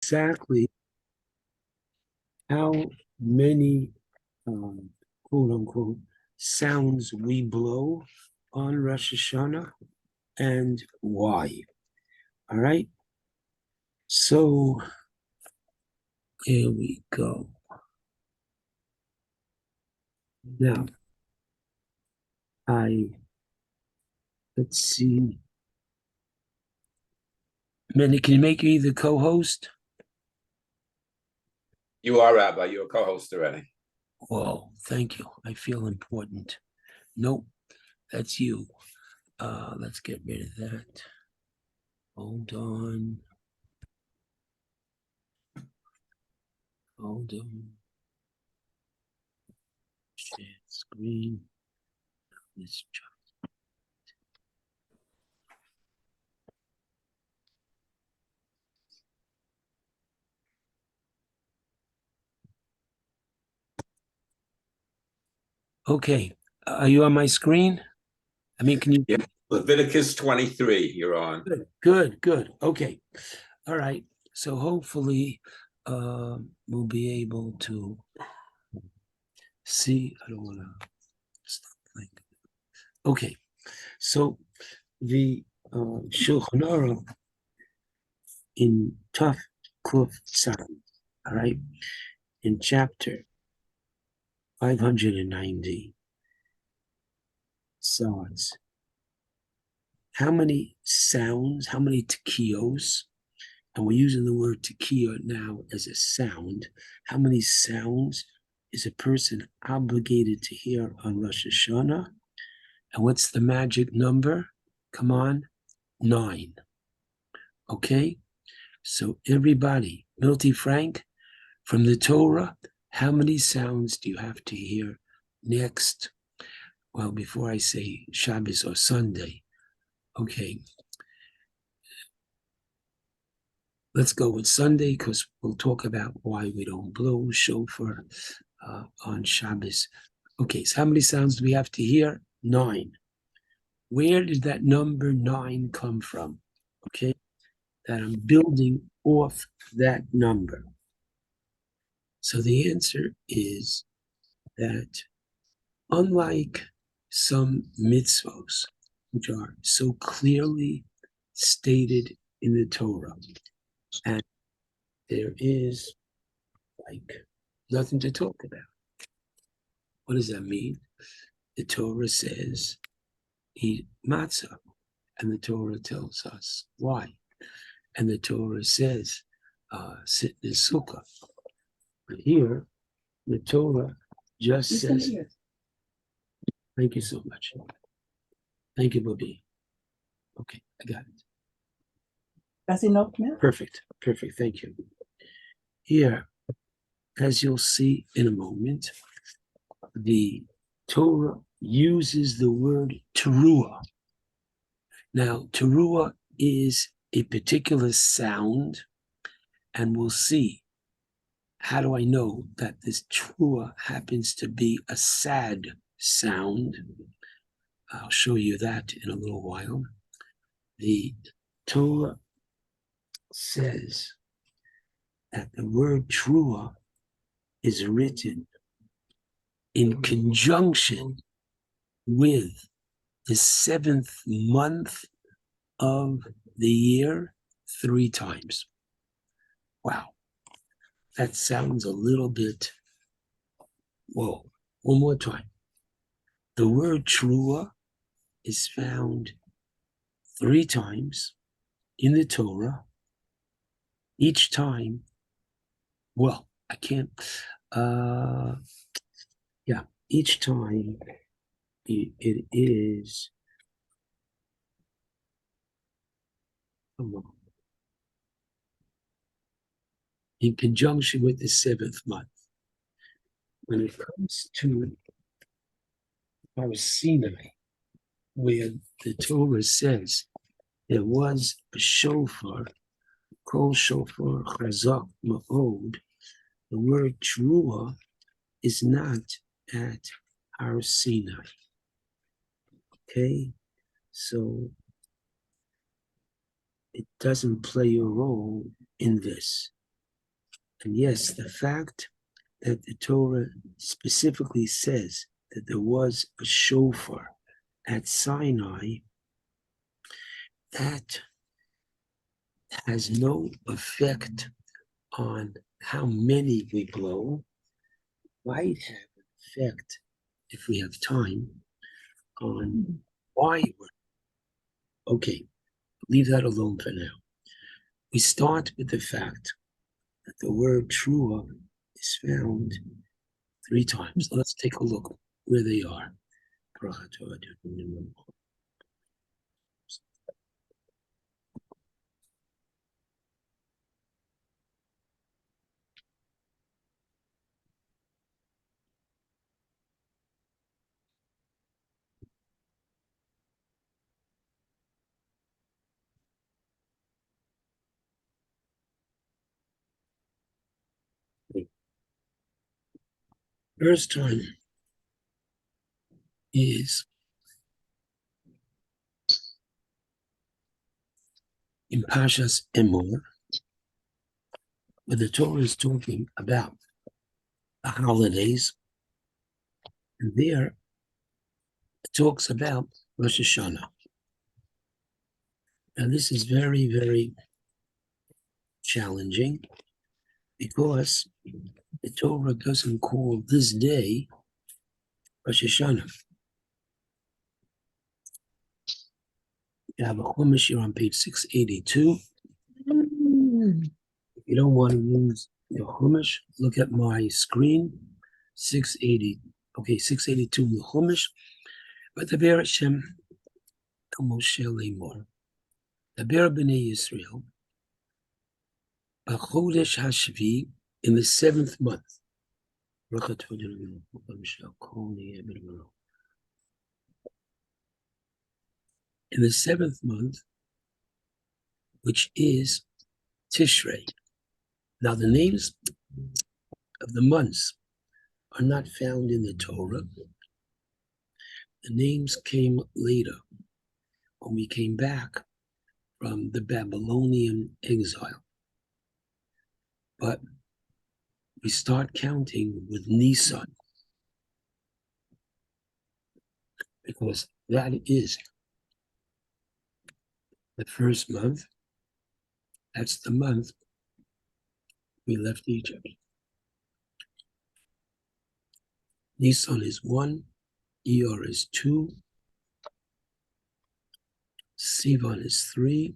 exactly how many quote unquote sounds we blow on Rosh Hashanah and why. All right. So here we go. Now, let's see. Manny, can you make me the co-host? You are, Rabbi. You're a co-host already. Whoa, thank you. I feel important. Nope, that's you. Let's get rid of that. Hold on. Hold on. Share screen. Let's try. Okay, are you on my screen? I mean, can you? Yeah. Leviticus 23, you're on. Good. Okay, all right. So hopefully, we'll be able to see. I don't want to stop playing. Okay, so the Shulchan Aruch in Taf Kuf Tzadim, all right, in chapter 590 starts. How many sounds, how many tekios, and we're using the word tekiah now as a sound, how many sounds is a person obligated to hear on Rosh Hashanah? And what's the magic number? Come on, 9. Okay, so everybody, Milty Frank, from the Torah, how many sounds do you have to hear next? Well, before I say Shabbos or Sunday, okay, let's go with Sunday because we'll talk about why we don't blow shofar on Shabbos. Okay, so how many sounds do we have to hear? 9. Where did that number 9 come from? Okay, that I'm building off that number. So the answer is that unlike some mitzvos, which are so clearly stated in the Torah, and there is like nothing to talk about. What does that mean? The Torah says eat matzah, and the Torah tells us why. And the Torah says sit in the sukkah. But here, the Torah just says, thank you so much. Thank you, Bobby. Okay, I got it. That's enough now? Perfect. Thank you. Here, as you'll see in a moment, the Torah uses the word teruah. Now, teruah is a particular sound, and we'll see. How do I know that this teruah happens to be a sad sound? I'll show you that in a little while. The Torah says that the word teruah is written in conjunction with the 7th month of the year 3 times. Wow, that sounds a little bit, whoa. One more time. The word teruah is found 3 times in the Torah. Each time, well, I can't, each time it is, in conjunction with the 7th month. When it comes to Har Sinai, where the Torah says there was a shofar, kol shofar chazak ma'od, the word teruah is not at Har Sinai. Okay, so it doesn't play a role in this. And yes, the fact that the Torah specifically says that there was a shofar at Sinai, that has no effect on how many we blow. Might have an effect, if we have time, on why we're okay. Leave that alone for now. We start with the fact that the word trua is found 3 times. Let's take a look where they are. First time is in Pashas Emor, where the Torah is talking about the holidays, and there it talks about Rosh Hashanah. Now this is very, very challenging because the Torah doesn't call this day Rosh Hashanah. You have a Chumash here on page 682. If you don't want to use your Chumash, look at my screen, 680. Okay, 682 in the Chumash. But the Ber Hashem, Moshe Lemor, the Ber B'nai Yisrael, B'chodesh Hashvi, in the 7th month. In the 7th month, which is Tishrei. Now the names of the months are not found in the Torah. The names came later when we came back from the Babylonian exile. But we start counting with Nisan, because that is the first month. That's the month we left Egypt. Nisan is 1, Iyar is 2, Sivan is 3,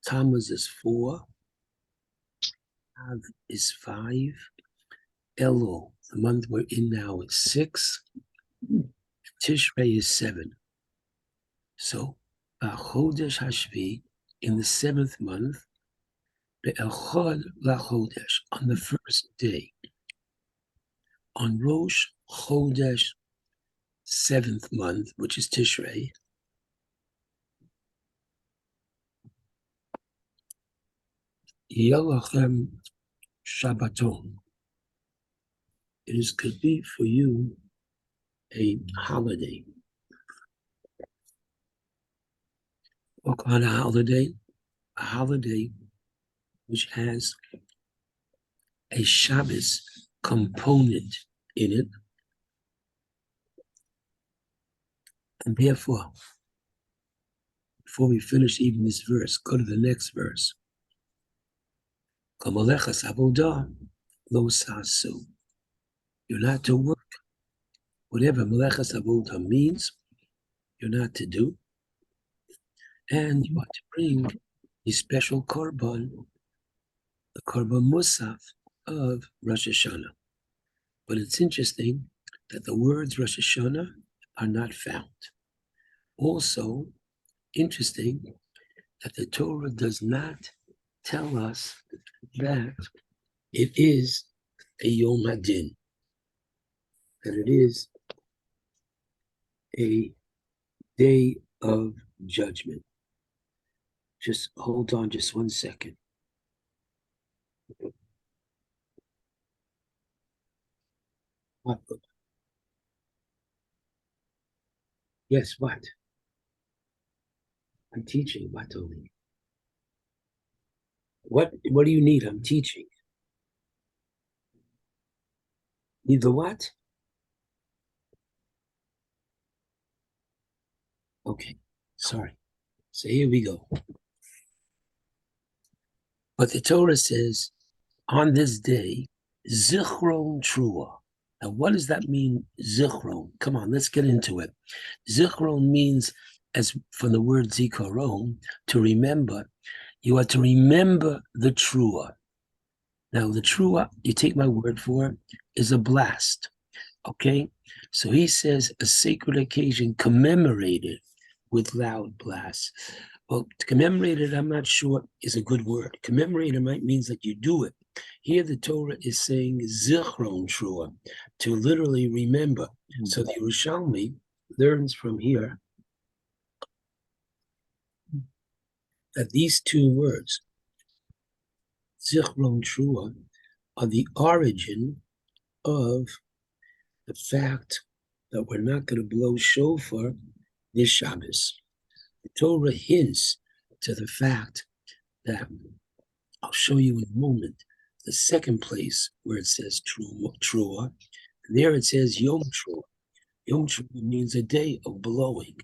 Tammuz is 4, Av is 5, Elul, the month we're in now, is 6, Tishrei is 7. So, Chodesh Hashvi, in the 7th month, Be'echad LaChodesh, on the first day, on Rosh Chodesh, 7th month, which is Tishrei, Yelachem Shabbaton. It is could be for you a holiday. What kind of holiday? A holiday which has a Shabbos component in it. And therefore, before we finish even this verse, go to the next verse. Kamalechas avodah lo sasu. You're not to work. Whatever malechas avodah means, you're not to do. And you are to bring a special korban, the korban musaf of Rosh Hashanah. But it's interesting that the words Rosh Hashanah are not found. Also, interesting that the Torah does not tell us that it is a Yom Hadin, that it is a day of judgment. Just hold on just 1 second. What? Yes, what? I'm teaching. What, Tony? What do you need? I'm teaching. Need the what? Okay, sorry. So here we go. But the Torah says, on this day, Zichron Trua. Now, what does that mean, Zichron? Come on, let's get into it. Zichron means, as from the word Zikaron, to remember. You are to remember the Trua. Now, the Trua, you take my word for it, is a blast. Okay? So he says a sacred occasion commemorated with loud blasts. Well, commemorated, I'm not sure is a good word. Commemorated might means that you do it. Here the Torah is saying zichron trua, to literally remember. So the Yerushalmi learns from here that these two words, zichron trua, are the origin of the fact that we're not going to blow shofar this Shabbos. The Torah hints to the fact that I'll show you in a moment the second place where it says trua. There it says yom trua. Yom trua means a day of blowing.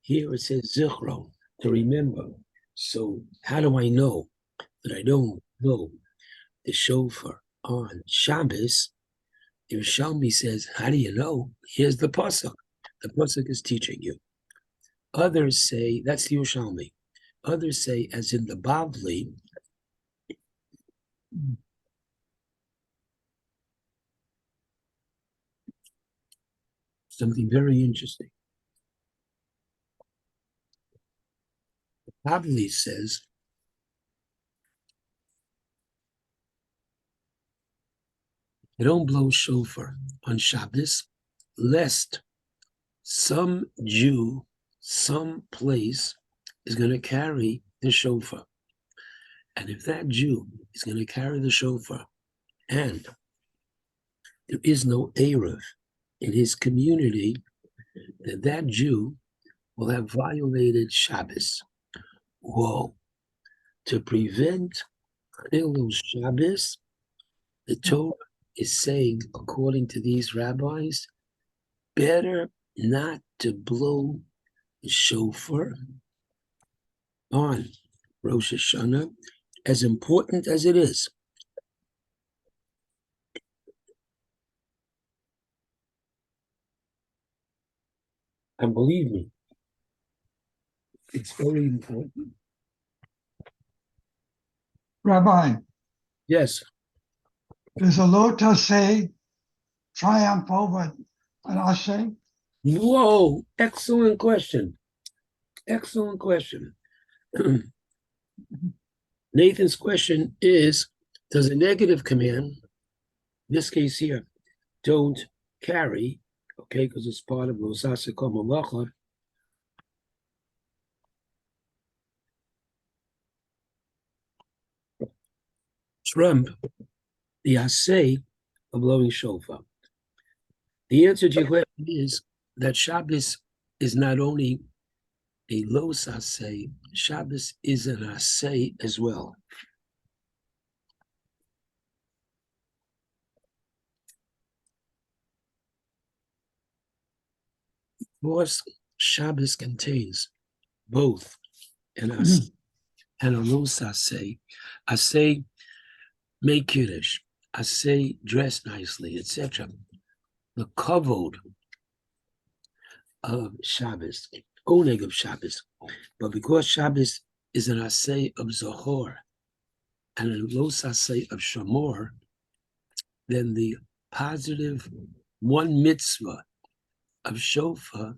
Here it says zichron, to remember. So how do I know that I don't blow the shofar on Shabbos? The Yerushalmi says, how do you know? Here's the pasuk. The pasuk is teaching you. Others say, that's the Yerushalmi. Others say, as in the Bavli, something very interesting. The Bavli says, you don't blow shofar on Shabbos, lest some Jew, some place is going to carry the shofar. And if that Jew is going to carry the shofar and there is no Erev in his community, then that Jew will have violated Shabbos. Whoa. To prevent Chilul Shabbos, the Torah is saying, according to these rabbis, better not to blow the shofar on Rosh Hashanah, as important as it is. And believe me, it's very important. Rabbi, Yes. does the Lota say triumph over an Ashe? Whoa, excellent question. Excellent question. Nathan's question is, does a negative command, in this case here, don't carry, okay, because it's part of Losasa Komalacha, trump the assay of blowing shofar? The answer to your question is that Shabbos is not only a los assay, Shabbos is an assay as well. Of course, Shabbos contains both an assay and a los assay. Assay, make kiddush. Assay, dress nicely, etc. The kavod of Shabbos, oneg of Shabbos. But because Shabbos is an assay of Zohar and a los assay of Shamor, then the positive one mitzvah of shofar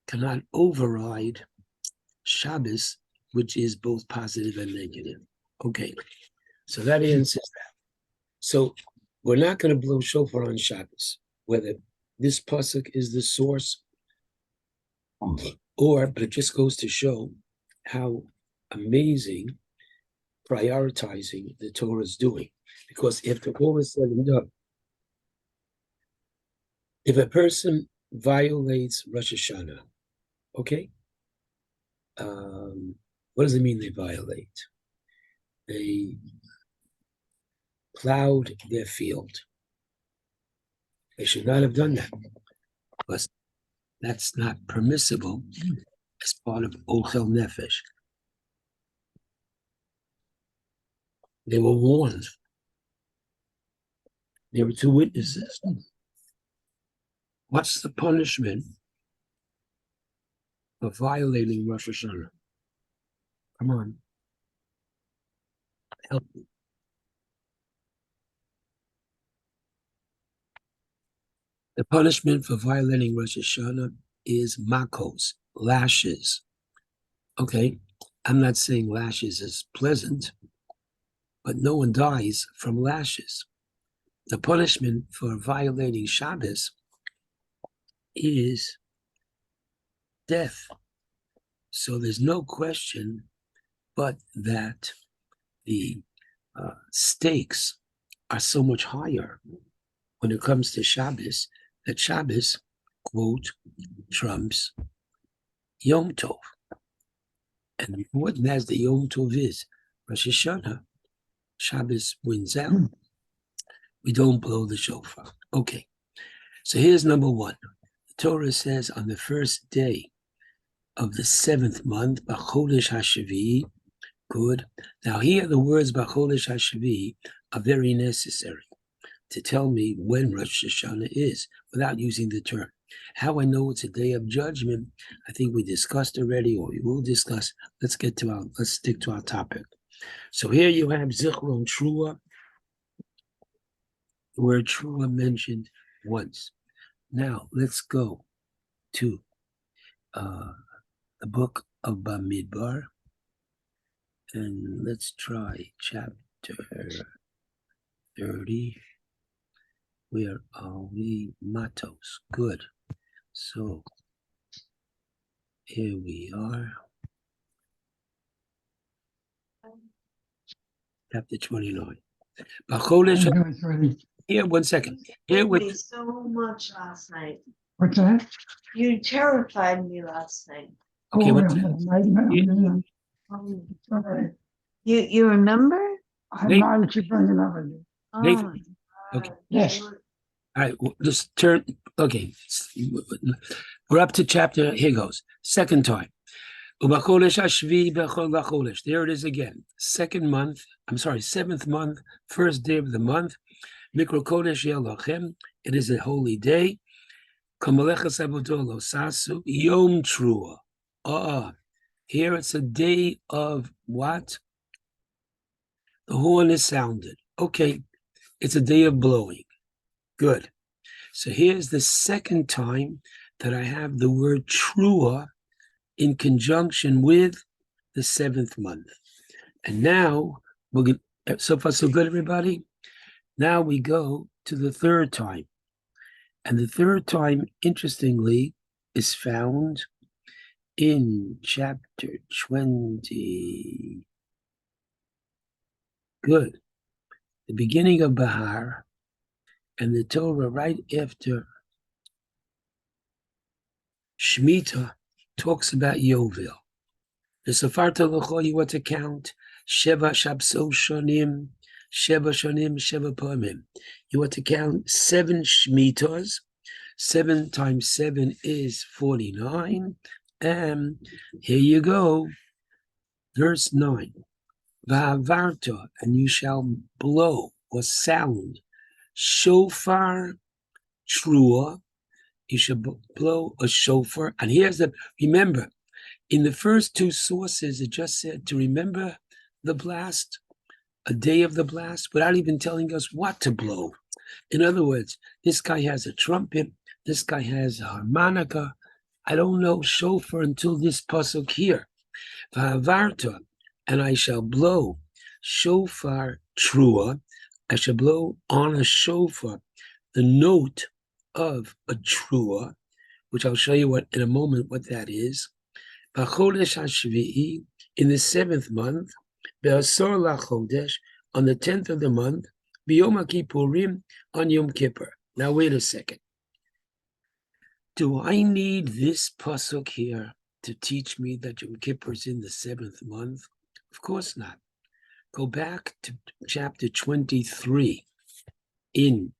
cannot override Shabbos, which is both positive and negative. Okay, so that answers that. So we're not going to blow shofar on Shabbos, whether this pasuk is the source but it just goes to show how amazing prioritizing the Torah is doing. Because after all is said and done, if a person violates Rosh Hashanah, okay, what does it mean they violate? They plowed their field. They should not have done that. But that's not permissible as part of Ochel Nefesh. They were warned. There were two witnesses. What's the punishment for violating Rosh Hashanah? Come on. Help me. The punishment for violating Rosh Hashanah is makos, lashes. Okay, I'm not saying lashes is pleasant, but no one dies from lashes. The punishment for violating Shabbos is death. So there's no question but that the stakes are so much higher when it comes to Shabbos, that Shabbos, quote, trumps Yom Tov. And important as the Yom Tov is, Rosh Hashanah, Shabbos wins out. We don't blow the shofar. Okay, so here's number one. The Torah says on the first day of the 7th month, B'chodesh HaShavi, good. Now here the words B'chodesh HaShavi are very necessary to tell me when Rosh Hashanah is without using the term. How I know it's a day of judgment, I think we discussed already, or we will discuss. Let's stick to our topic. So here you have Zichron Trua, the word Trua mentioned once. Now let's go to the book of Bamidbar, and let's try chapter 30. Where are we? Matos. Good. So here we are. Chapter 29. Here, 1 second. Here with me with so much last night. What's that? You terrified me last night. okay, what You remember? I'm not what you're bringing up with you. Oh Nathan, my okay. God. Yes. all right, just turn. Okay, we're up to chapter. Here goes. Second time. There it is again. 7th month, first day of the month. Mikro Kodesh Yelochem. It is a holy day. Yom Trua. Here it's a day of what? The horn is sounded. Okay, it's a day of blowing. Good. So here's the second time that I have the word Trua in conjunction with the 7th month. And now, so far so good, everybody? Now we go to the third time. And the third time, interestingly, is found in chapter 20. Good. The beginning of Bahar, and the Torah right after Shemitah talks about Yovel. The Sefarta L'cho, you want to count Sheva Shabso Shonim, Sheva Pamim. You want to count 7 Shemitahs. 7 times 7 is 49. And here you go. Verse 9. Va'avarta, and you shall blow or sound. Shofar Trua, you should blow a shofar. And remember, in the first 2 sources, it just said to remember the blast, a day of the blast, without even telling us what to blow. In other words, this guy has a trumpet, this guy has a harmonica. I don't know shofar until this pasuk here. Va'avarta, and I shall blow shofar trua. I shall blow on a shofar the note of a trua, which I'll show you in a moment what that is. B'chodesh HaShvi'i, in the 7th month, Be'asor LaChodesh, on the 10th of the month, B'yom HaKippurim, on Yom Kippur. Now wait a second. Do I need this pasuk here to teach me that Yom Kippur is in the 7th month? Of course not. Go back to chapter 23 in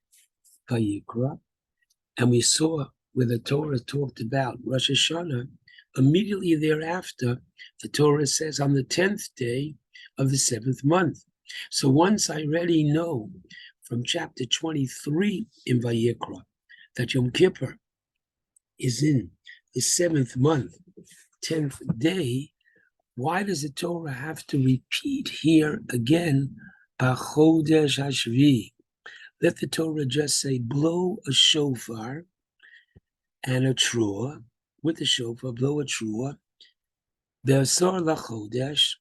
Vayikra, And we saw where the Torah talked about Rosh Hashanah, immediately thereafter, the Torah says on the 10th day of the 7th month. So once I already know from chapter 23 in Vayikra that Yom Kippur is in the 7th month, 10th day, why does the Torah have to repeat here again, B'chodesh Hashvi? Let the Torah just say, blow a shofar and a trua, with the shofar, blow a trua, Be'asar lachodesh,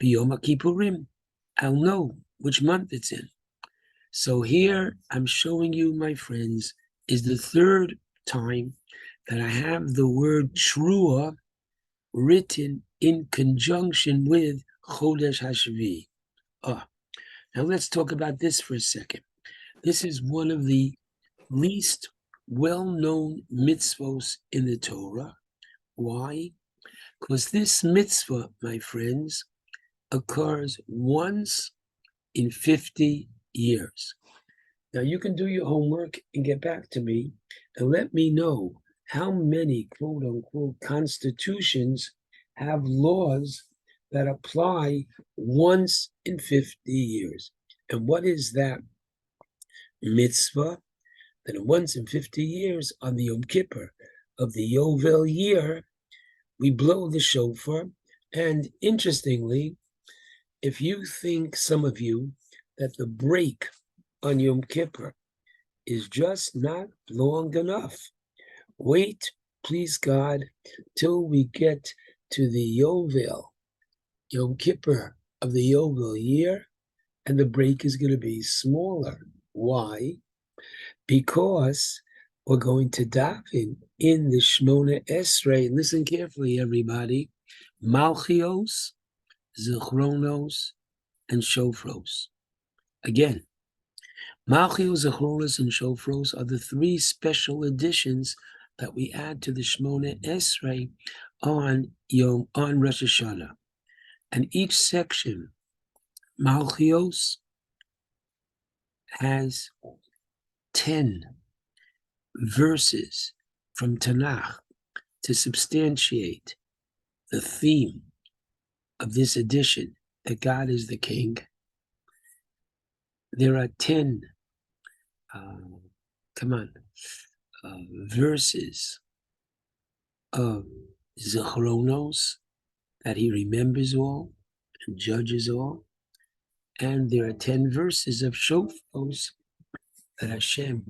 b'yom HaKippurim. I'll know which month it's in. So here I'm showing you, my friends, is the third time that I have the word trua written in conjunction with Chodesh Hashvi. Now let's talk about this for a second. This is one of the least well-known mitzvos in the Torah. Why? Because this mitzvah, my friends, occurs once in 50 years. Now you can do your homework and get back to me and let me know how many quote-unquote constitutions have laws that apply once in 50 years. And what is that mitzvah? That once in 50 years on the Yom Kippur of the Yovel year, we blow the shofar. And interestingly, if you think, some of you, that the break on Yom Kippur is just not long enough, wait, please God, till we get to the Yovel, Yom Kippur of the Yovel year, and the break is going to be smaller. Why? Because we're going to daven in the Shmona Esrei. Listen carefully, everybody. Malchios, Zichronos, and Shofros. Again, Malchios, Zichronos, and Shofros are the three special additions that we add to the Shmona Esrei on Rosh Hashanah. And each section, Malchios, has 10 verses from Tanakh to substantiate the theme of this edition, that God is the King. There are 10 verses of Zichronos, that he remembers all and judges all. And there are 10 verses of Shofros that Hashem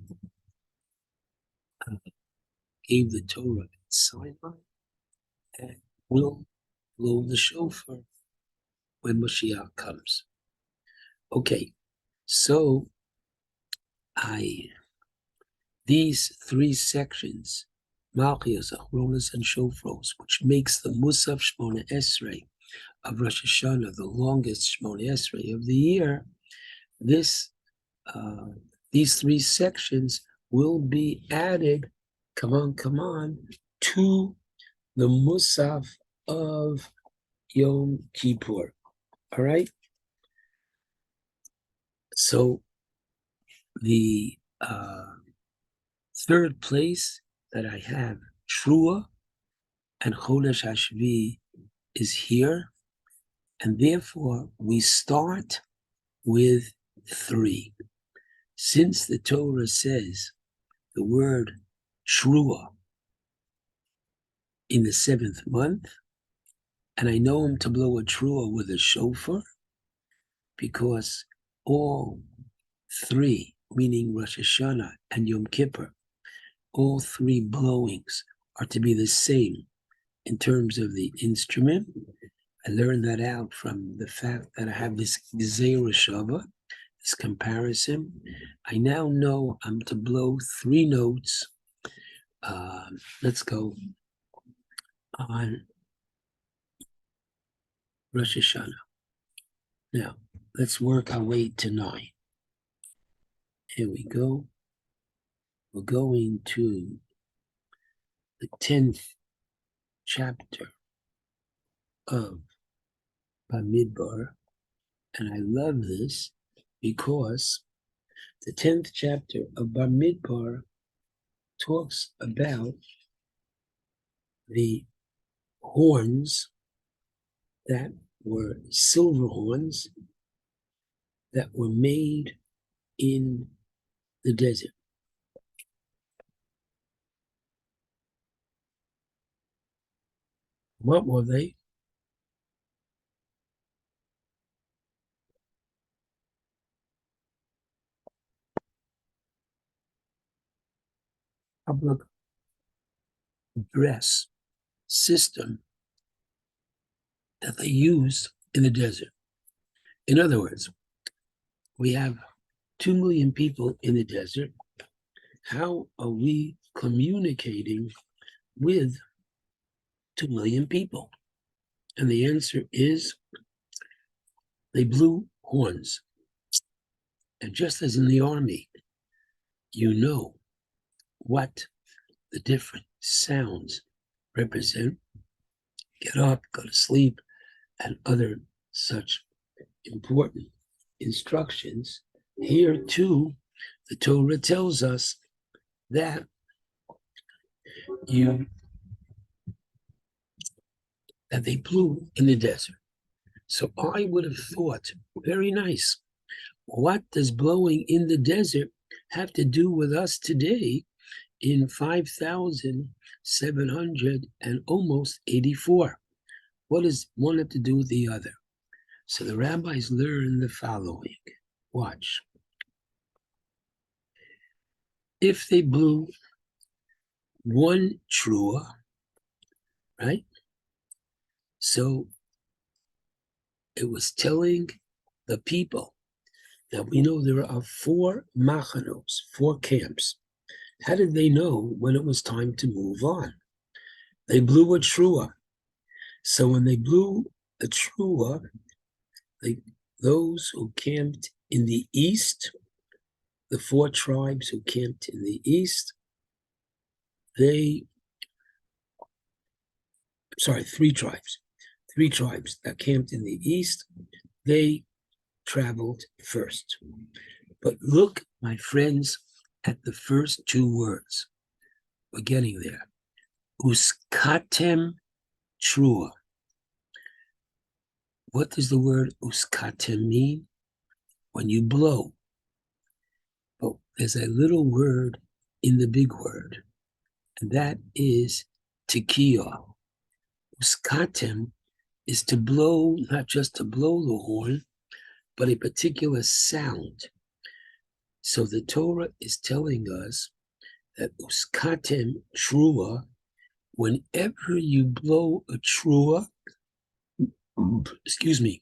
gave the Torah at Sinai and will blow the shofar when Mashiach comes. Okay, so these three sections, Malchios, Achronos, and Shofros, which makes the Musaf Shmona Esrei of Rosh Hashanah the longest Shmona Esrei of the year, these three sections will be added, come on, to the Musaf of Yom Kippur. All right? So the third place that I have Trua and Chodesh Hashvi is here, and therefore we start with 3. Since the Torah says the word Trua in the 7th month, and I know him to blow a Trua with a shofar, because all 3, meaning Rosh Hashanah and Yom Kippur, all 3 blowings are to be the same in terms of the instrument. I learned that out from the fact that I have this Gzeira Shava, this comparison. I now know I'm to blow 3 notes. Let's go on Rosh Hashanah. Now, let's work our way to 9. Here we go. We're going to the 10th chapter of Bamidbar, and I love this because the 10th chapter of Bamidbar talks about the horns that were silver horns that were made in the desert. What were they? Public address system that they used in the desert. In other words, we have 2 million people in the desert. How are we communicating with 2 million people? And the answer is they blew horns. And just as in the army, you know what the different sounds represent. Get up, go to sleep, and other such important instructions. Here too, the Torah tells us that they blew in the desert. So I would have thought, very nice. What does blowing in the desert have to do with us today in 5,700 and almost 84? What does one have to do with the other? So the rabbis learn the following. Watch. If they blew one trua, right? So it was telling the people that we know there are 4 machanos, 4 camps. How did they know when it was time to move on? They blew a trua. So when they blew a trua, those who camped in the east, the 4 tribes who camped in the east, 3 tribes. 3 tribes that camped in the east, they traveled first. But look, my friends, at the first 2 words. We're getting there. Uskatem trua. What does the word uskatem mean? When you blow. But there's a little word in the big word, and that is tekiah. Uskatem is to blow, not just to blow the horn, but a particular sound. So the Torah is telling us that uskatem trua, whenever you blow a trua, the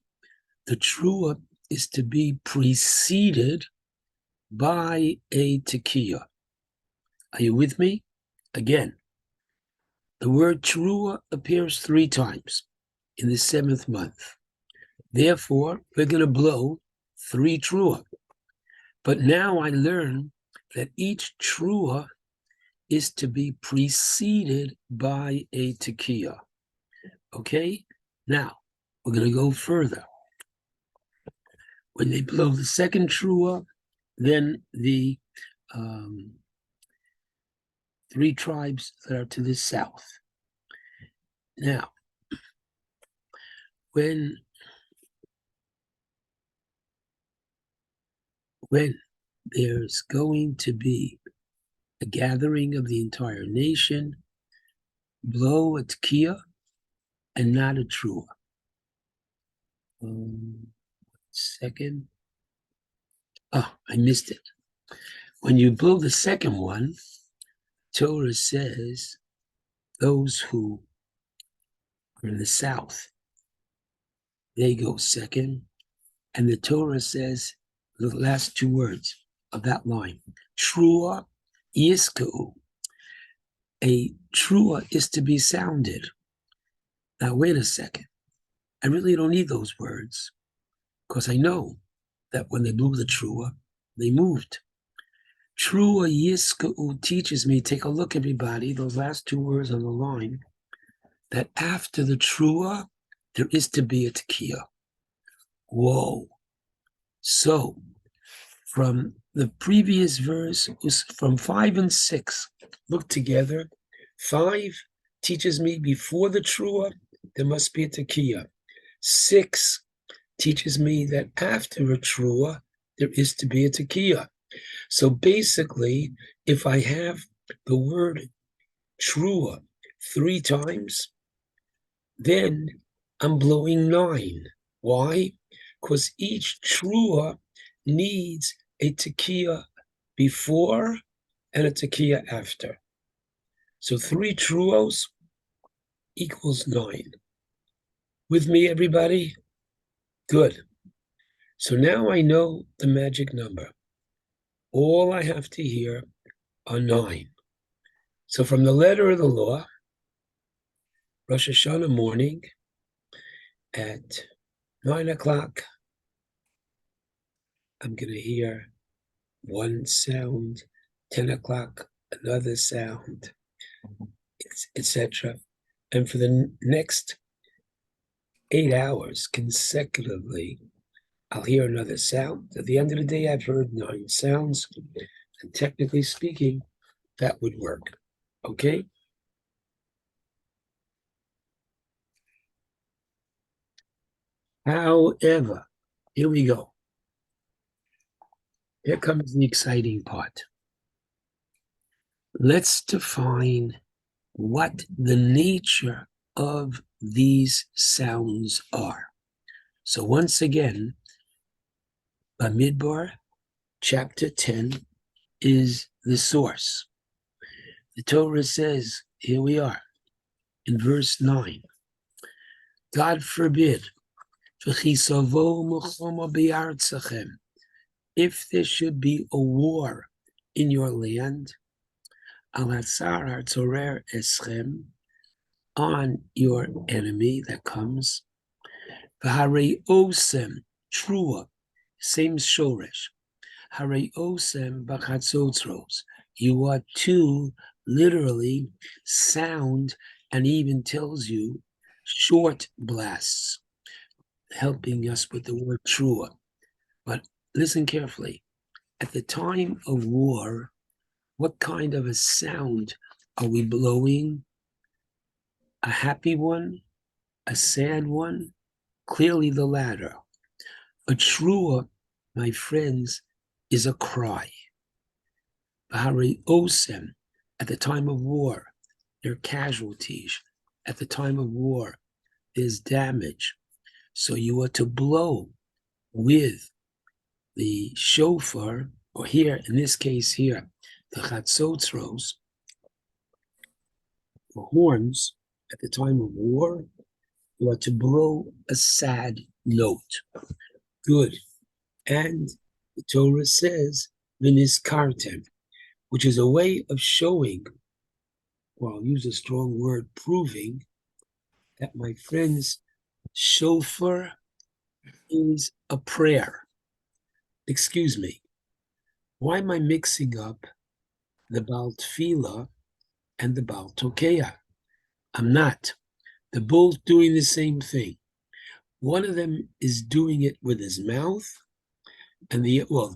trua is to be preceded by a tekiah. Are you with me? Again, the word trua appears 3 times in the 7th month. Therefore, we're going to blow 3 trua. But now I learn that each trua is to be preceded by a tekiah. Okay? Now, we're going to go further. When they blow the second trua, then the 3 tribes that are to the south. Now, when there's going to be a gathering of the entire nation, blow a tekiah and not a trua. Second. Oh, I missed it. When you blow the second one, Torah says those who are in the south, they go second. And the Torah says the last 2 words of that line, trua yisku. A trua is to be sounded. Now, wait a second. I really don't need those words because I know that when they blew the trua, they moved. Trua yisku teaches me, take a look, everybody, those last 2 words on the line, that after the trua, there is to be a tekiah. Whoa. So, from the previous verse, from 5 and 6, look together. 5 teaches me before the trua, there must be a tekiah. 6 teaches me that after a trua, there is to be a tekiah. So basically, if I have the word trua 3 times, then I'm blowing 9. Why? Because each trua needs a tekiah before and a tekiah after. So 3 truos equals 9. With me, everybody? Good. So now I know the magic number. All I have to hear are 9. So from the letter of the law, Rosh Hashanah morning at 9 o'clock, I'm going to hear one sound, 10 o'clock, another sound, etc. And for the next 8 hours consecutively, I'll hear another sound. At the end of the day, I've heard 9 sounds. And technically speaking, that would work. Okay? However, here we go. Here comes the exciting part. Let's define what the nature of these sounds are. So once again, Bamidbar, chapter 10, is the source. The Torah says, here we are, in verse 9, God forbid, if there should be a war in your land, on your enemy that comes, trua, same shoresh, you are to literally sound, and even tells you short blasts, helping us with the word trua. But listen carefully. At the time of war, what kind of a sound are we blowing? A happy one? A sad one? Clearly the latter. A trua, my friends, is a cry. Bahari osem, at the time of war, there are casualties. At the time of war, there's damage. So you are to blow with the shofar, or here, in this case here, the chatzotzros, the horns, at the time of war, you are to blow a sad note. Good. And the Torah says, Viniskartem, which is a way of showing, well, I'll use a strong word, proving that, my friends, shofar is a prayer. Excuse me. Why am I mixing up the Baal Tefillah and the Baal Tokeah? I'm not. They're both doing the same thing. One of them is doing it with his mouth, and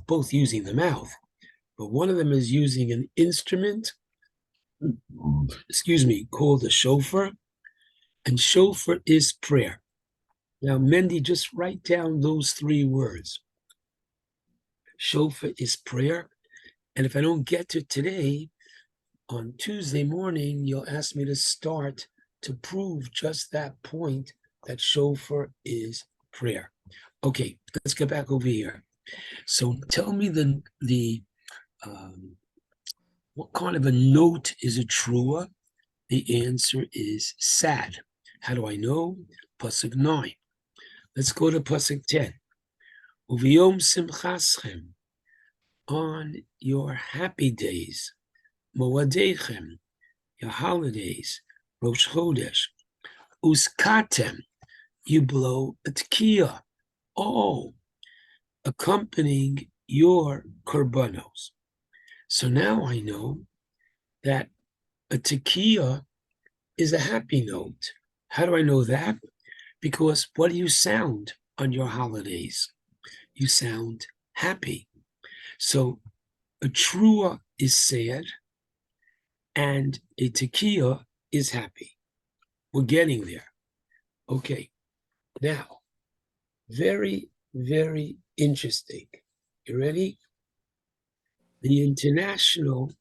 both using the mouth, but one of them is using an instrument, called a shofar, and shofar is prayer. Now, Mendy, just write down those 3 words. Shofar is prayer, and if I don't get to today, on Tuesday morning, you'll ask me to start to prove just that point, that shofar is prayer. Okay, let's get back over here. So tell me what kind of a note is a trua? The answer is sad. How do I know? Pasuk 9. Let's go to Pasuk 10. Uviyom simchaschem, on your happy days, moadechem, your holidays, Rosh Chodesh, uskatem, you blow a tekiah, accompanying your korbanos. So now I know that a tekiah is a happy note. How do I know that? Because what do you sound on your holidays? You sound happy. So a trua is sad, and a tekiah is happy. We're getting there. Okay, now, very, very interesting. You ready? The international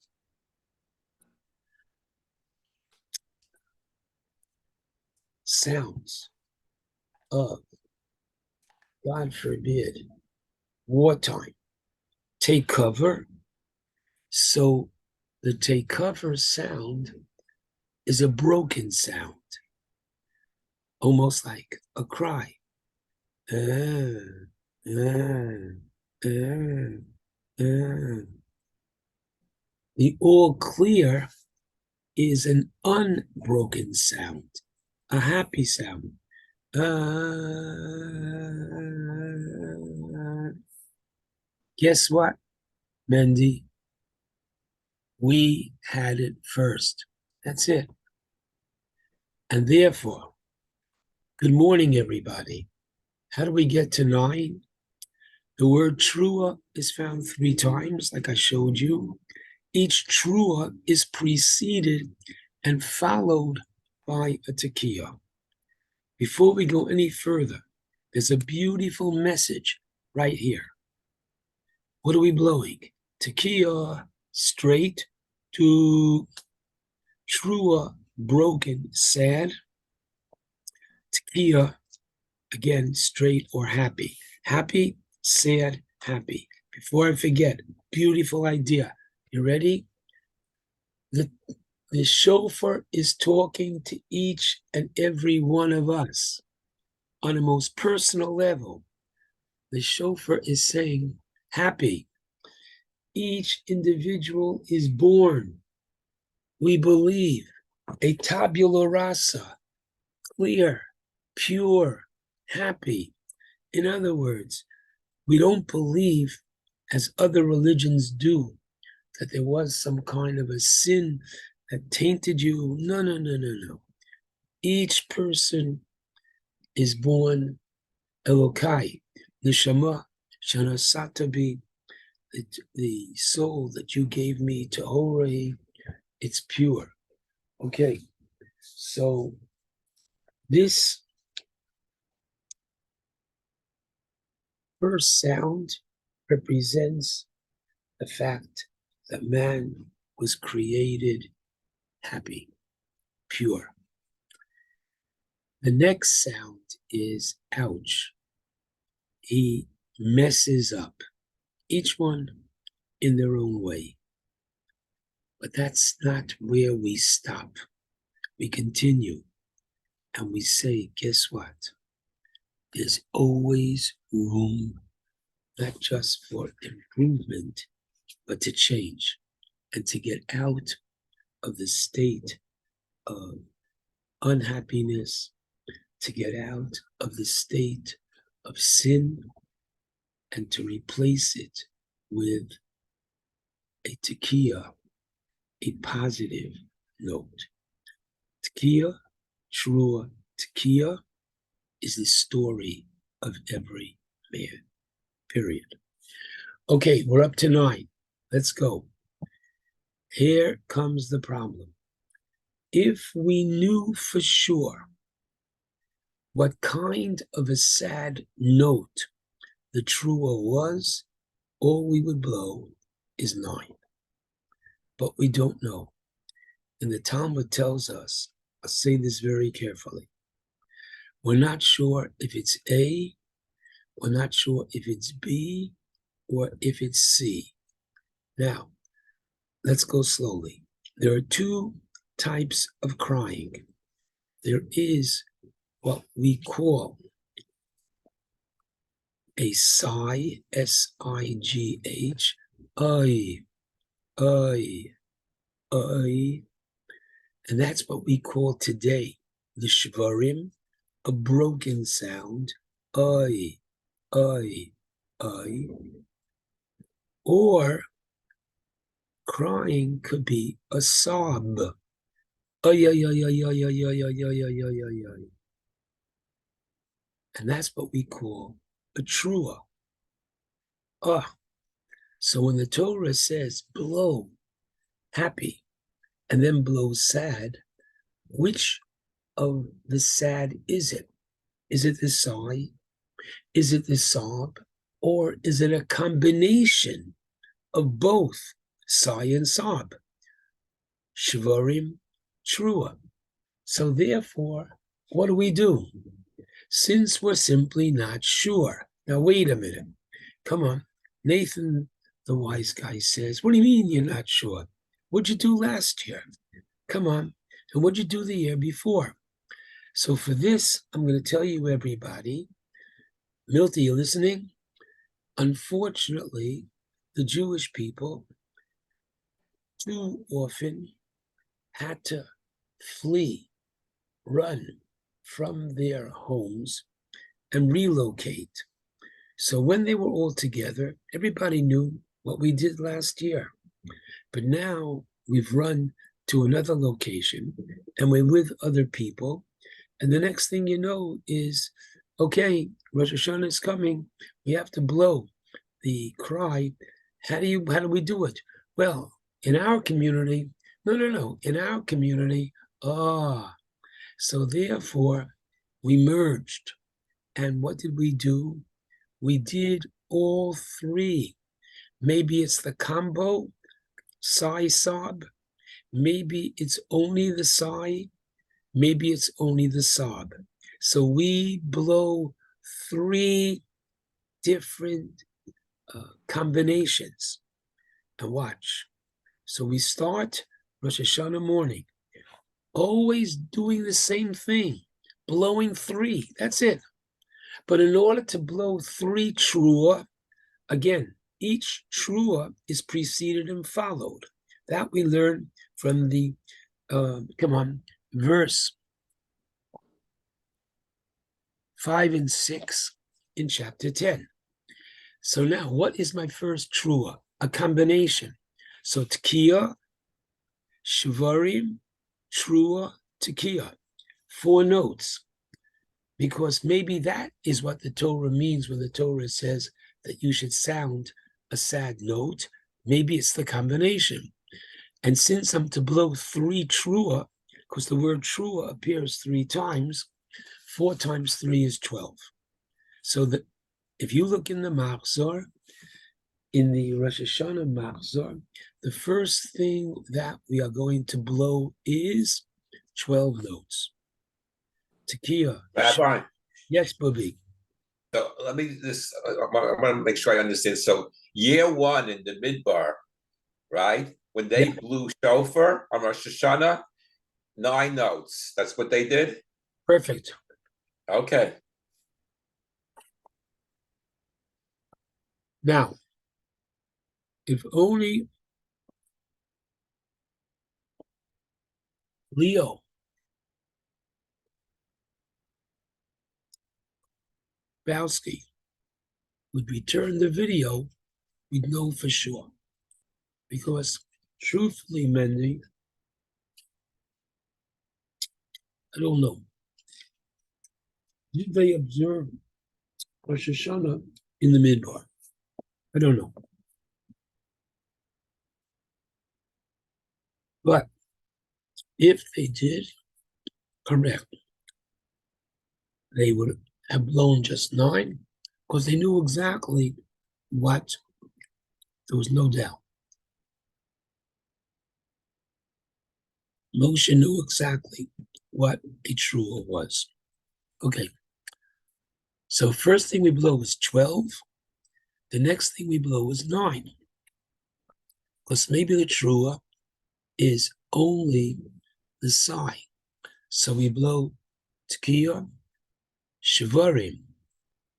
sounds of, God forbid, wartime. Take cover. So the take cover sound is a broken sound, almost like a cry. The all clear is an unbroken sound, a happy sound. Guess what, Mendy? We had it first. That's it. And therefore, good morning, everybody. How do we get to 9? The word trua is found 3 times, like I showed you. Each trua is preceded and followed by a tekiah. Before we go any further, there's a beautiful message right here. What are we blowing? Tekiah, straight, to trua, broken, sad. Tekiah, again, straight or happy. Happy, sad, happy. Before I forget, beautiful idea. You ready? The shofar is talking to each and every one of us on a most personal level. The shofar is saying, happy. Each individual is born. We believe a tabula rasa, clear, pure, happy. In other words, we don't believe, as other religions do, that there was some kind of a sin that tainted you. No, no, no, no, no. Each person is born Elokai, Neshama, Shana Satabi, the soul that you gave me to Horahi, it's pure. Okay, so this first sound represents the fact that man was created happy, pure. The next sound is ouch. He messes up, each one in their own way. But that's not where we stop. We continue and we say, guess what? There's always room, not just for improvement, but to change and to get out of the state of unhappiness, to get out of the state of sin, and to replace it with a tekiah, a positive note. Tekiah, trua, tekiah is the story of every man, period. Okay, we're up to 9. Let's go. Here comes the problem. If we knew for sure what kind of a sad note the trua was, all we would blow is 9. But we don't know. And the Talmud tells us, I'll say this very carefully, we're not sure if it's A, we're not sure if it's B, or if it's C. Now, let's go slowly. There are 2 types of crying. There is what we call a sigh, S-I-G-H, ay, and that's what we call today the shvarim, a broken sound, ay, or crying could be a sob, ay. And that's what we call a trua. So when the Torah says blow, happy, and then blow sad, which of the sad is it? Is it the sigh? Is it the sob? Or is it a combination of both sigh and sob? Shvarim, trua. So therefore, what do? Since we're simply not sure. Now, wait a minute. Come on. Nathan, the wise guy, says, what do you mean you're not sure? What'd you do last year? Come on. And what'd you do the year before? So for this, I'm going to tell you, everybody, Milty, you listening? Unfortunately, the Jewish people too often had to flee, run from their homes and relocate. So when they were all together, everybody knew what we did last year. But now we've run to another location and we're with other people. And the next thing you know is, okay, Rosh Hashanah is coming. We have to blow the cry. How do we do it? Well, in our community, no. In our community, so therefore we merged. And what did we do? We did all three. Maybe it's the combo, sigh, sob. Maybe it's only the sigh. Maybe it's only the sob. So we blow three different combinations. And watch. So we start Rosh Hashanah morning, always doing the same thing, blowing three. That's it. But in order to blow three trua, again, each trua is preceded and followed. That we learn from the, verse 5 and 6 in chapter 10. So now, what is my first trua? A combination. So tekiah, shvarim, trua, tekiah. 4 notes. Because maybe that is what the Torah means when the Torah says that you should sound a sad note. Maybe it's the combination. And since I'm to blow 3 trua, because the word trua appears 3 times, 4 times 3 is 12. So that if you look in the Machzor, in the Rosh Hashanah Machzor, the first thing that we are going to blow is 12 notes. Tekiah. Rabbi, Yes, Bobby. so let me I want to make sure I understand. So year 1 in the Midbar, right? When they blew shofar on Rosh Hashanah, 9 notes. That's what they did? Perfect. Okay. Now, if only Leo Bowski would return the video, we'd know for sure. Because truthfully, Mendy, I don't know. Did they observe Rosh Hashanah in the Midbar? I don't know. But if they did, correct, they would have blown just 9 because they knew exactly what, there was no doubt. Moshe knew exactly what a trua was. Okay. So first thing we blow is 12. The next thing we blow is 9. Because maybe the trua is only the sigh. So we blow tekiah, shvarim,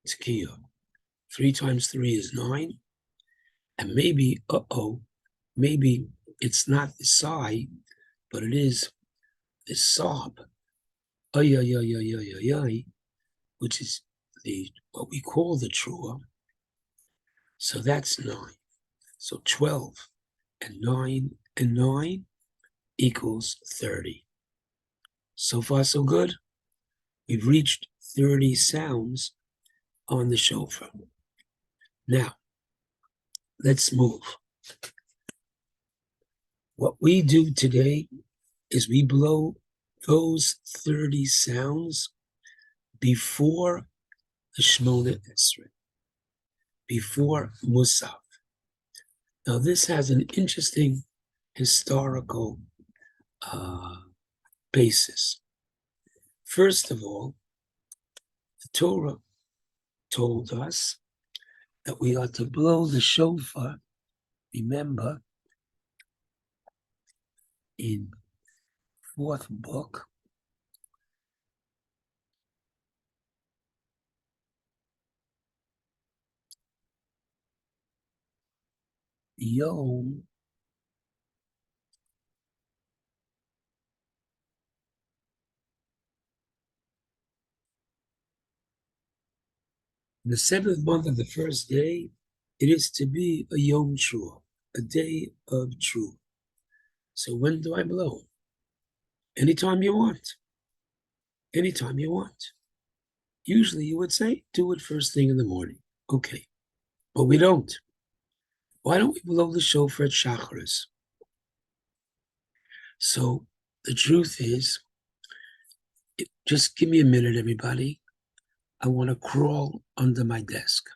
tekiah. 3 times 3 is 9. And maybe, maybe it's not the sigh, but it is the sob. Which is what we call the trua. So that's 9. So 12 and 9 and 9 equals 30. So far, so good. We've reached 30 sounds on the shofar. Now, let's move. What we do today is we blow those 30 sounds before the Shmona Esrei, before Musaf. Now, this has an interesting historical basis. First of all, the Torah told us that we are to blow the shofar, remember, in fourth book, Yom the seventh month of the first day, it is to be a Yom True, a day of true. So when do I blow? Anytime you want. Anytime you want. Usually you would say, do it first thing in the morning. Okay. But we don't. Why don't we blow the shofar at Shacharis? So the truth is, just give me a minute, everybody. I want to crawl under my desk.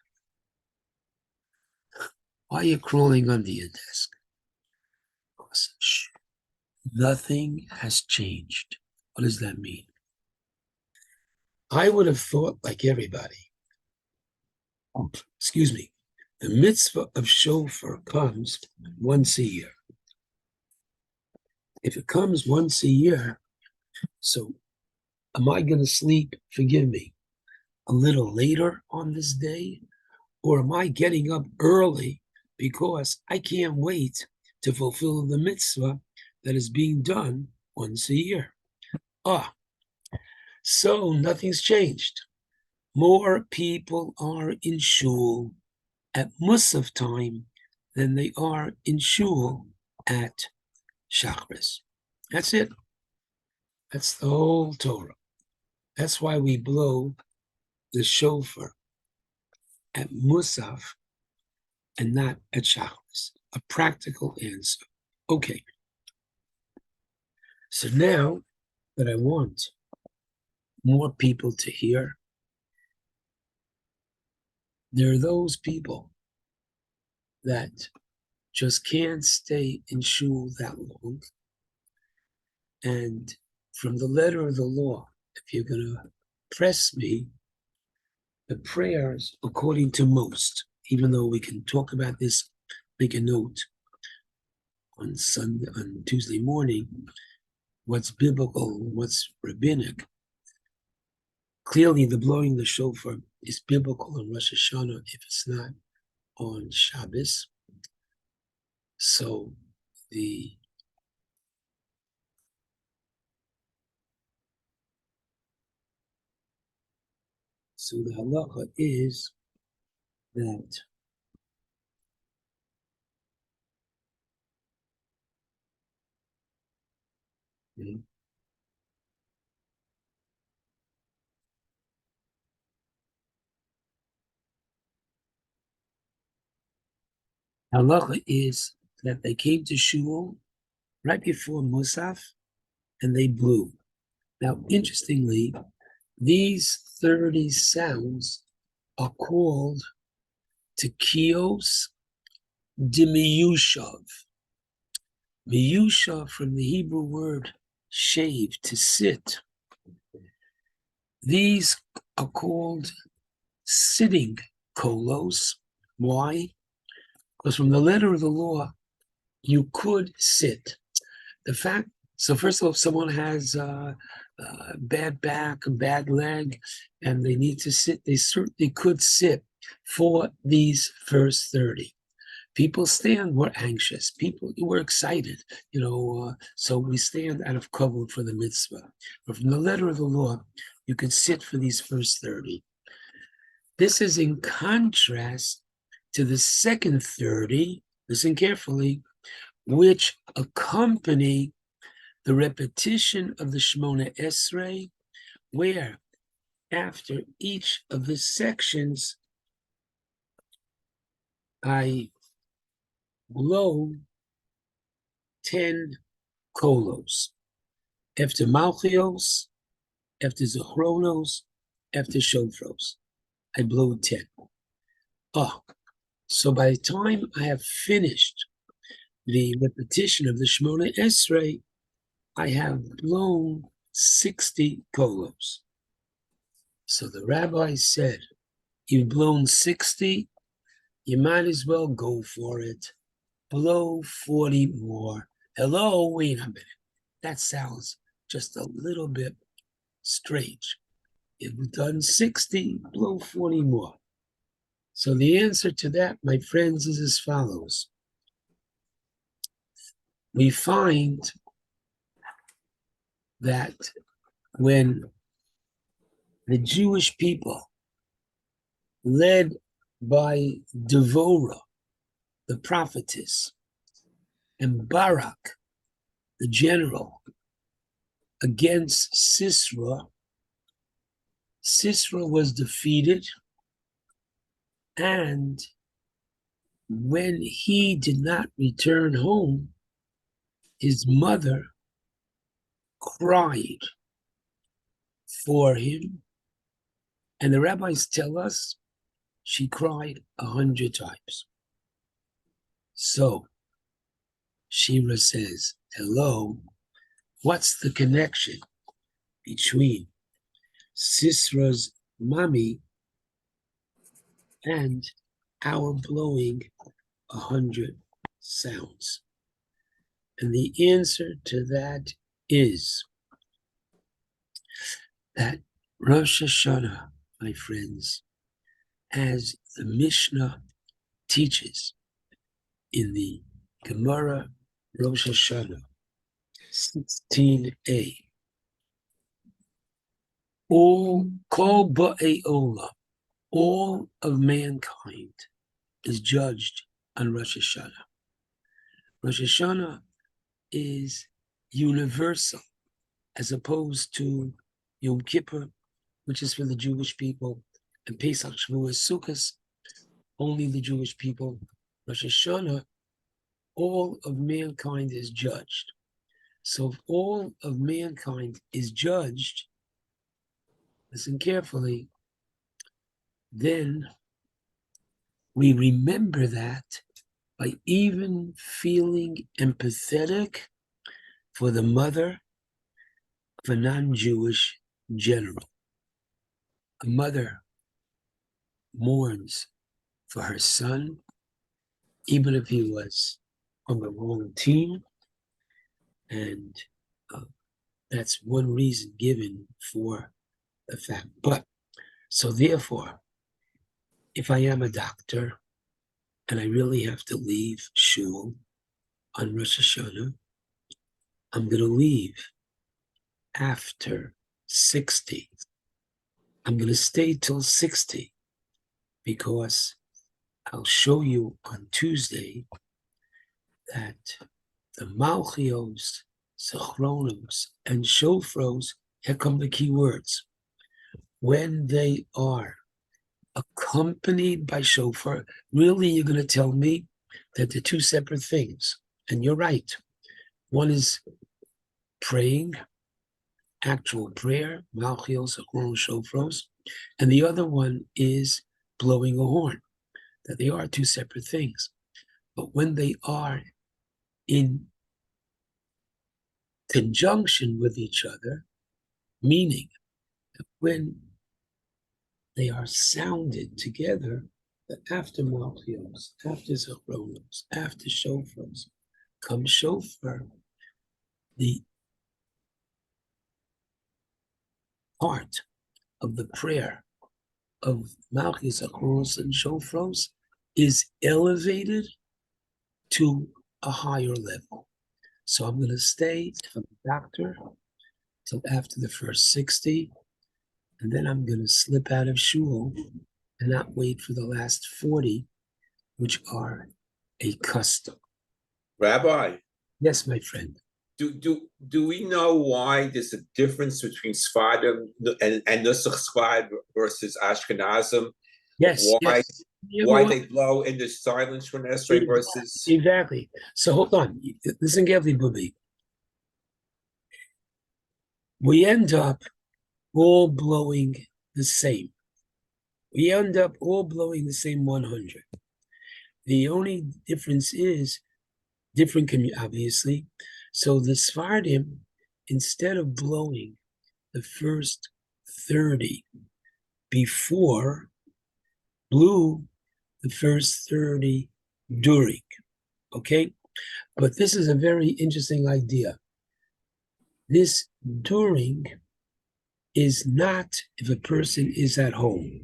Why are you crawling under your desk? Shh. Nothing has changed. What does that mean? I would have thought, like everybody, excuse me, the mitzvah of shofar comes once a year. If it comes once a year, so am I going to sleep, forgive me, a little later on this day? Or am I getting up early because I can't wait to fulfill the mitzvah that is being done once a year? So nothing's changed. More people are in shul at Musaf time than they are in shul at Shachris. That's it. That's the whole Torah. That's why we blow the shofar at Musaf and not at Shachris. A practical answer. Okay. So now that I want more people to hear, there are those people that just can't stay in shul that long. And from the letter of the law, if you're going to press me, the prayers, according to most, even though we can talk about this, make a note on Tuesday morning, what's biblical, what's rabbinic. Clearly, the blowing the shofar is biblical on Rosh Hashanah if it's not on Shabbos. So the halacha is that halacha is that they came to shul right before Musaf and they blew. Now, interestingly, these 30 sounds are called Tekios de Miyushav. Miyushav from the Hebrew word shave, to sit. These are called sitting kolos. Why? Because from the letter of the law, you could sit. So first of all, if someone has bad back, a bad leg, and they need to sit, they certainly could sit for these first 30. People stand, we're anxious. People, we're excited, so we stand out of kavod for the mitzvah. But from the letter of the law, you can sit for these first 30. This is in contrast to the second 30, listen carefully, which accompany the repetition of the Shmona Esrei, where after each of the sections, I blow 10 kolos. After Malchios, after Zechronos, after Shofros. I blew 10. Oh, so by the time I have finished the repetition of the Shemona Esrei, I have blown 60 kolos. So the rabbi said, you've blown 60, you might as well go for it. Blow 40 more. Hello, wait a minute. That sounds just a little bit strange. You've done 60, blow 40 more. So the answer to that, my friends, is as follows. We find that when the Jewish people, led by Devorah, the prophetess, and Barak, the general, against Sisera, Sisera was defeated, and when he did not return home, his mother cried for him, and the rabbis tell us she cried 100 times. So Shiur says, hello, what's the connection between Sisera's mommy and our blowing 100 sounds? And the answer to that is that Rosh Hashanah, my friends, as the Mishnah teaches in the Gemara Rosh Hashanah 16a, all kol ba'ei olam, all of mankind is judged on Rosh Hashanah. Rosh Hashanah is universal, as opposed to Yom Kippur, which is for the Jewish people, and Pesach, Shavuos, Sukkot, only the Jewish people. Rosh Hashanah, all of mankind is judged. So if all of mankind is judged, listen carefully, then we remember that by even feeling empathetic for the mother of a non-Jewish general. A mother mourns for her son, even if he was on the wrong team, and that's one reason given for the fact. But, so therefore, if I am a doctor and I really have to leave shul on Rosh Hashanah, I'm going to leave after 60. I'm going to stay till 60 because I'll show you on Tuesday that the Malchios, Zechronos, and Shofros, here come the key words. When they are accompanied by shofar, really you're going to tell me that they're two separate things. And you're right. One is praying, actual prayer, Malchios, Zechronos, Shofros, and the other one is blowing a horn. That they are two separate things. But when they are in conjunction with each other, meaning that when they are sounded together, that after Malchios, after Zechronos, after Shofros, comes Shofar, the part of the prayer of Malchios, Zechronos, and Shofros is elevated to a higher level. So I'm going to stay from the doctor till after the first 60, and then I'm going to slip out of shul and not wait for the last 40, which are a custom. Rabbi, Yes, my friend. do we know why there's a difference between Sfardim and Nusach Sfard versus Ashkenazim? Yes, Why yes. why they blow in the silence when Esrei versus. Exactly. So hold on. Listen carefully, Bubby. We end up all blowing the same. We end up all blowing the same 100. The only difference is different community, obviously. So the Sephardim, instead of blowing the first 30 before, blew the first 30 during. Okay? But this is a very interesting idea. This during is not if a person is at home.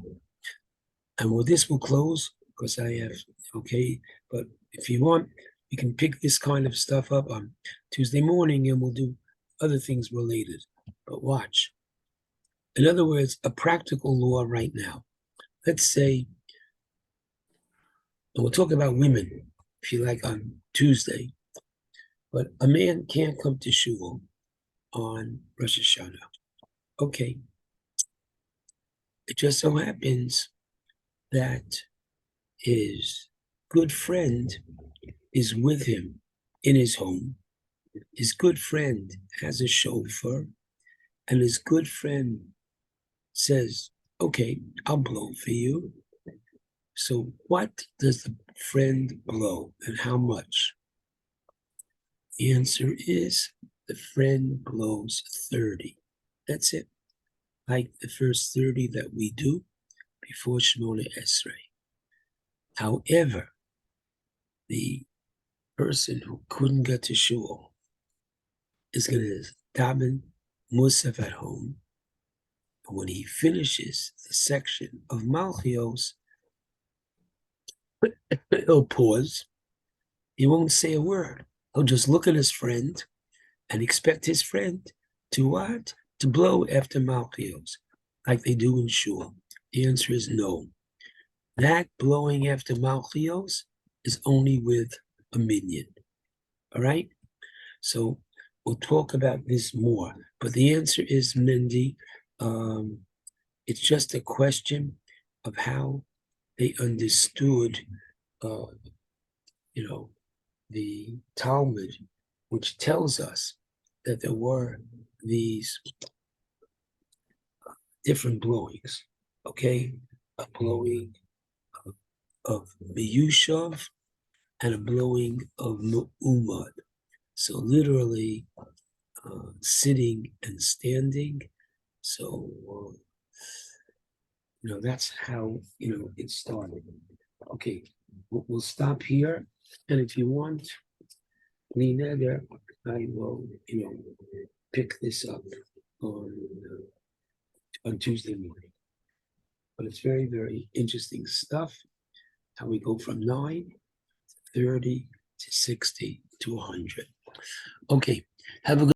And well, this will close because I have, okay, but if you want, you can pick this kind of stuff up on Tuesday morning and we'll do other things related. But watch. In other words, a practical law right now. Let's say, and we'll talk about women, if you like, on Tuesday, but a man can't come to shul on Rosh Hashanah. Okay. It just so happens that his good friend is with him in his home. His good friend has a chauffeur, and his good friend says, okay, I'll blow for you. So what does the friend blow and how much? The answer is the friend blows 30. That's it. Like the first 30 that we do before Shemona Esrei. However, the person who couldn't get to shul is going to daven Musaf at home. And when he finishes the section of Malchios, he'll pause. He won't say a word. He'll just look at his friend and expect his friend to what? To blow after Malchios, like they do in shul. The answer is no. That blowing after Malchios is only with a minion. All right? So we'll talk about this more. But the answer is, Mindy, it's just a question of how they understood, the Talmud, which tells us that there were these different blowings, okay? A blowing of Miyushav and a blowing of Mu'umad. So literally sitting and standing. So, that's how, it started. Okay, we'll stop here. And if you want, Lena, there, I will, pick this up on Tuesday morning. But it's very, very interesting stuff, how we go from 9 to 30 to 60 to 100. Okay, have a good